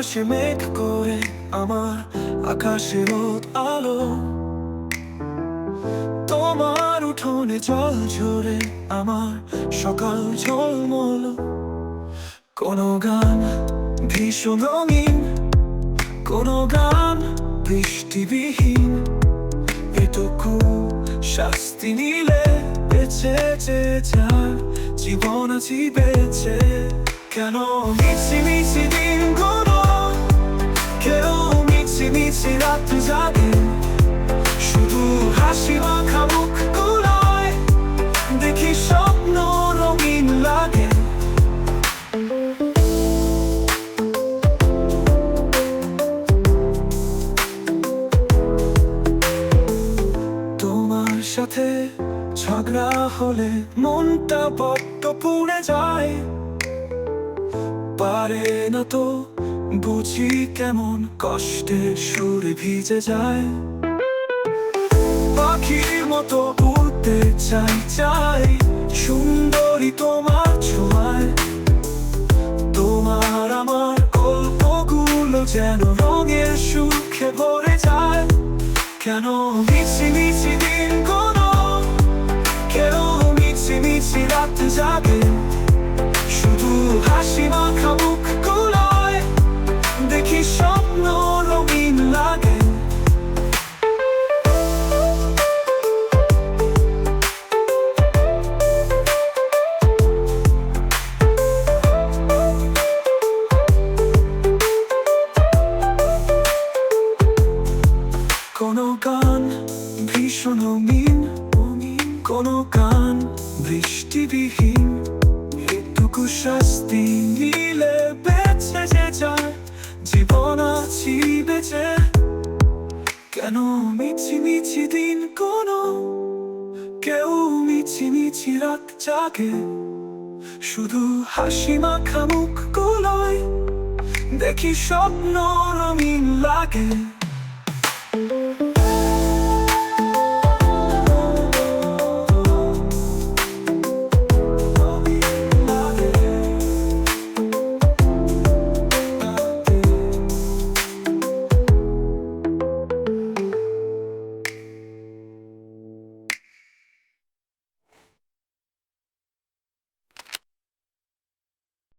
আকাশে মেঘ করে আমার আকাশে রোদ আলো, তোমার উঠোনে জল ঝরে আমার সকাল ঝলমল। কোনো গান ভীষণ রঙিন, কোনো গান বৃষ্টিবিহীন, এটুকু শাস্তি নিলে বেঁচে যে যার জীবন আছি বেঁচে। কেন মিছি মিছি দিনগুলো, কেউ মিছি মিছি রাত জাগে, শুধু হাসি মাখা মুখগুলোয় দেখি স্বপ্ন রঙিন লাগে। তোমার সাথে ঝগড়া হলে মনটা বড্ড পুড়ে যায়, পারে না তো বুঝি কেমন কষ্টের সুরে ভিজে যায়। পাখির মতো উড়তে চাই চাই সুন্দরী তোমার ছোঁয়ায়, তোমার আমার গল্পগুলো যেন রঙের সুখে ভরে যায়। কেন মিছি মিছি দিনগুলো, কেউ মিছি মিছি রাত জাগে, শুধু হাসি মাখা মুখগুলোয় দেখি স্বপ্ন রঙিন লাগে। কোনো গান ভীষণ রঙিন, কোনো গান বৃষ্টিবিহীন, এটুকু শাস্তি নিলে বেঁচে যে যায় জীবন আছি বেঁচে। কেন মিছি মিছি দিন কোনো, কেউ মিছি মিছি রাত জাগে, শুধু হাসি মাখা মুখগুলোয় দেখি স্বপ্ন রঙিন লাগে।